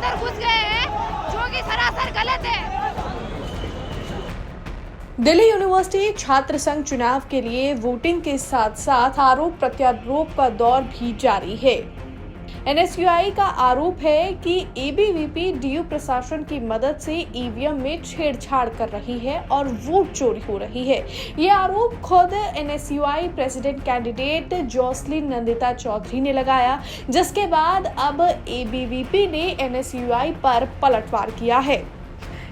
अंदर घुस गए हैं, जो कि सरासर गलत है। दिल्ली यूनिवर्सिटी छात्र संघ चुनाव के लिए वोटिंग के साथ साथ आरोप प्रत्यारोप का दौर भी जारी है। एनएसयूआई का आरोप है कि एबीवीपी डीयू प्रशासन की मदद से ईवीएम में छेड़छाड़ कर रही है और वोट चोरी हो रही है। ये आरोप खुद NSUI president candidate Jocelyn Nandita Chaudhary ने लगाया, जिसके बाद अब एबीवीपी ने एनएसयूआई पर पलटवार किया है।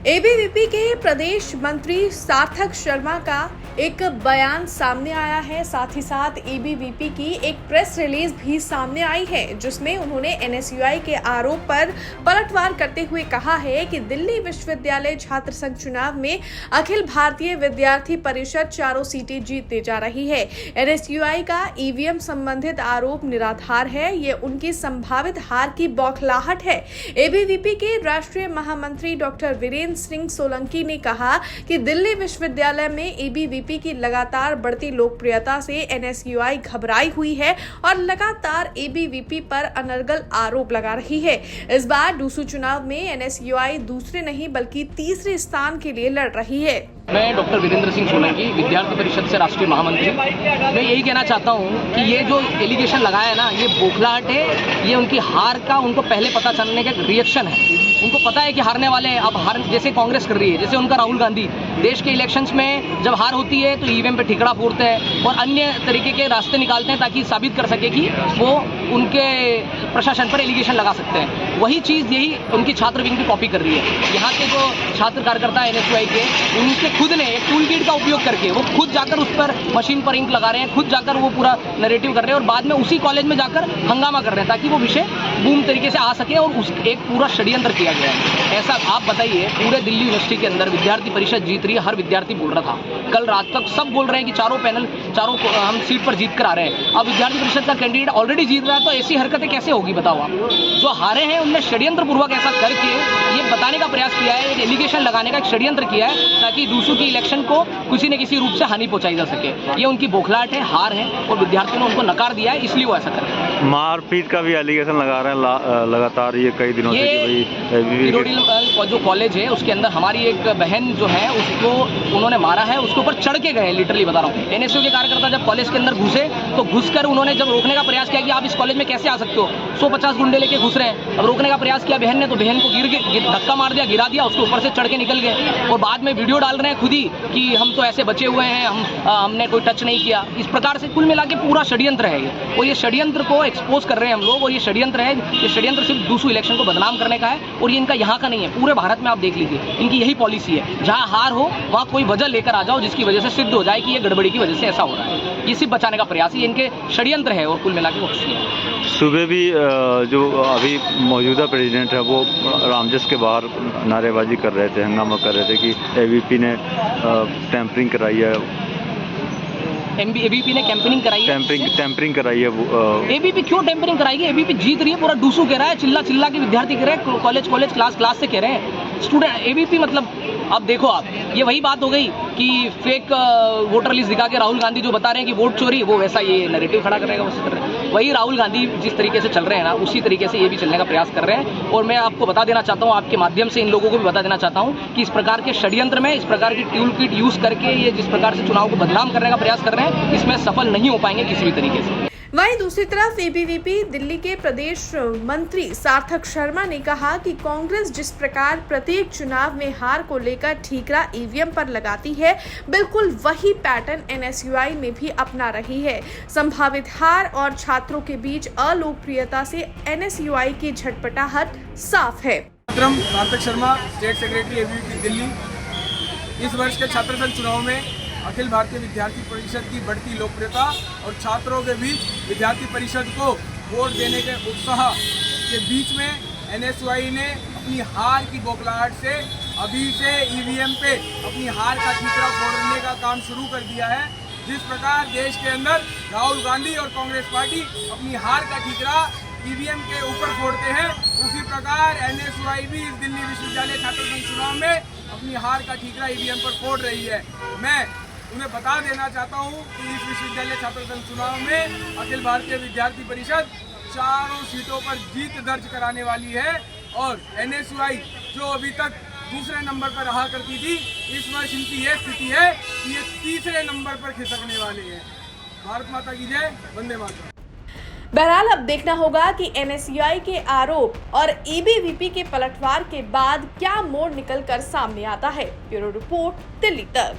एबीवीपी के प्रदेश मंत्री सार्थक शर्मा का एक बयान सामने आया है। साथ ही साथ एबीवीपी की एक प्रेस रिलीज भी सामने आई है, जिसमें उन्होंने एनएसयूआई के आरोप पर पलटवार करते हुए कहा है कि दिल्ली विश्वविद्यालय छात्र संघ चुनाव में अखिल भारतीय विद्यार्थी परिषद चारों सीटें जीतने जा रही है। एनएसयूआई का ईवीएम संबंधित आरोप निराधार है। ये उनकी संभावित हार की बौखलाहट है। एबीवीपी के राष्ट्रीय महामंत्री डॉक्टर वीरेंद्र सिंह सोलंकी ने कहा कि दिल्ली विश्वविद्यालय में एबीवीपी की लगातार बढ़ती लोकप्रियता से एनएसयूआई घबराई हुई है और लगातार एबीवीपी पर अनर्गल आरोप लगा रही है। इस बार डूसू चुनाव में एनएसयूआई दूसरे नहीं बल्कि तीसरे स्थान के लिए लड़ रही है। मैं डॉक्टर वीरेंद्र सिंह सोलंकी, विद्यार्थी परिषद से राष्ट्रीय महामंत्री। मैं यही कहना चाहता हूँ कि ये जो एलिगेशन लगाया है ना, ये बौखलाहट है। ये उनकी हार का उनको पहले पता चलने का रिएक्शन है। उनको पता है कि हारने वाले हैं। अब हार जैसे कांग्रेस कर रही है, जैसे उनका राहुल गांधी देश के इलेक्शंस में जब हार होती है तो ईवीएम पे ठिकड़ा फोड़ते हैं और अन्य तरीके के रास्ते निकालते हैं ताकि साबित कर सके कि वो उनके प्रशासन पर एलिगेशन लगा सकते हैं। वही चीज़ यही उनकी छात्र विंग भी कॉपी कर रही है। यहाँ के जो छात्र कार्यकर्ता एनएसयूआई के, उनके खुद ने एक टूल किट का उपयोग करके वो खुद जाकर उस पर मशीन पर इंक लगा रहे हैं, खुद जाकर वो पूरा नैरेटिव कर रहे हैं और बाद में उसी कॉलेज में जाकर हंगामा कर रहे हैं ताकि वो विषय बूम तरीके से आ सके और उस एक पूरा षड्यंत्र किया गया है। ऐसा आप बताइए, पूरे दिल्ली यूनिवर्सिटी के अंदर विद्यार्थी परिषद जीत रही है, हर विद्यार्थी बोल रहा था। कल रात तक सब बोल रहे हैं कि चारों हम सीट पर जीत कर आ रहे हैं। अब विद्यार्थी परिषद का कैंडिडेट ऑलरेडी जीत रहा है, तो ऐसी हरकतें कैसे होगी बताओ आप। जो हारे हैं उनने षड्यंत्र पूर्वक ऐसा करके ये बताने का प्रयास किया है, एक एलिगेशन लगाने का एक षड्यंत्र किया है ताकि दूसरों की इलेक्शन को किसी न किसी रूप से हानि पहुंचाई जा सके। ये उनकी बौखलाहट है, हार है और विद्यार्थियों ने उनको नकार दिया है, इसलिए वो ऐसा कर रहे हैं। मारपीट का भी एलिगेशन लगा रहे हैं लगातार ये कई दिनों से। जो कॉलेज है उसके अंदर हमारी एक बहन जो है उसको उन्होंने मारा है, उसके ऊपर चढ़ के गए, लिटरली बता रहा हूँ। एनएसयू के कार्यकर्ता जब कॉलेज के अंदर घुसे तो घुसकर उन्होंने जब रोकने का प्रयास किया कि आप इस कॉलेज में कैसे आ सकते हो, 150 गुंडे लेके घुस रहे हैं। अब रोकने का प्रयास किया बहन ने, तो बहन को धक्का मार दिया, गिरा दिया, उसके ऊपर से चढ़ के निकल गए और बाद में वीडियो डाल रहे हैं खुद ही कि हम तो ऐसे बचे हुए हैं, हमने कोई टच नहीं किया। इस प्रकार से कुल मिला के पूरा षड्यंत्र है ये, और ये षड्यंत्र को एक्सपोज कर रहे हैं हम लोग। और ये षड्यंत्र है, ये षड्यंत्र सिर्फ दूसरे इलेक्शन को बदनाम करने का है और ये इनका यहाँ का नहीं है, पूरे भारत में आप देख लीजिए इनकी यही पॉलिसी है। जहाँ हार हो वहाँ कोई वजह लेकर आ जाओ जिसकी वजह से सिद्ध हो जाए कि ये गड़बड़ी की वजह से ऐसा हो रहा है। ये सिर्फ बचाने का प्रयास है, इनके षड्यंत्र है और कुल मिला के वो खुशी है। सुबह भी जो अभी मौजूदा प्रेसिडेंट है वो रामजस के बाहर नारेबाजी कर रहे थे, हंगामा कर रहे थे कि एबीवीपी ने टैंपरिंग कराई है। एबीवीपी ने कैंपेनिंग कराई है, टैंपरिंग कराई है। एबीवीपी क्यों टैंपरिंग कराएगी? एबीवीपी जीत रही है, पूरा डूसू कह रहा है, चिल्ला के विद्यार्थी कह रहे हैं, कॉलेज क्लास से कह रहे हैं स्टूडेंट। एबीवीपी मतलब अब देखो आप, ये वही बात हो गई कि फेक वोटर लिस्ट दिखा के राहुल गांधी जो बता रहे हैं कि वोट चोरी, वो वैसा ये नैरेटिव खड़ा करेगा, वैसे कर रहे हैं। वही राहुल गांधी जिस तरीके से चल रहे हैं ना, उसी तरीके से ये भी चलने का प्रयास कर रहे हैं। और मैं आपको बता देना चाहता हूँ, आपके माध्यम से इन लोगों को भी बता देना चाहता हूँ कि इस प्रकार के षड्यंत्र में, इस प्रकार की टूल किट यूज करके ये जिस प्रकार से चुनाव को बदनाम करने का प्रयास कर रहे हैं, इसमें सफल नहीं हो पाएंगे किसी भी तरीके से। वहीं दूसरी तरफ एबीवीपी दिल्ली के प्रदेश मंत्री सार्थक शर्मा ने कहा कि कांग्रेस जिस प्रकार प्रत्येक चुनाव में हार को लेकर ठीकरा ईवीएम पर लगाती है, बिल्कुल वही पैटर्न एनएसयूआई में भी अपना रही है। संभावित हार और छात्रों के बीच अलोकप्रियता से एनएसयूआई की झटपटाहट साफ है। सार्थक Sharma, state secretary ABVP Delhi. इस वर्ष के छात्र संघ चुनाव में अखिल भारतीय विद्यार्थी परिषद की बढ़ती लोकप्रियता और छात्रों के बीच विद्यार्थी परिषद को वोट देने के उत्साह के बीच में एनएसयूआई ने अपनी हार की बौखलाहट से अभी से ईवीएम पे अपनी हार का ठीकरा फोड़ने का काम शुरू कर दिया है। जिस प्रकार देश के अंदर राहुल गांधी और कांग्रेस पार्टी अपनी हार का ठीकरा ईवीएम के ऊपर फोड़ते हैं, उसी प्रकार एनएसयूआई भी इस दिल्ली विश्वविद्यालय छात्र संघ चुनाव में अपनी हार का ठीकरा ईवीएम पर फोड़ रही है। मैं उन्हें बता देना चाहता हूं कि इस विश्वविद्यालय छात्र संघ चुनाव में अखिल भारतीय विद्यार्थी परिषद चारों सीटों पर जीत दर्ज कराने वाली है। और NSUI जो अभी तक दूसरे नंबर पर रहा करती थी, इस वर्ष इनकी ये स्थिति है कि ये तीसरे नंबर पर खिसकने वाले हैं। भारत माता की जय, वंदे मातरम। बहरहाल अब देखना होगा कि NSUI के आरोप और ABVP के पलटवार के बाद क्या मोड़ निकल कर सामने आता है। ब्यूरो रिपोर्ट, दिल्ली तक।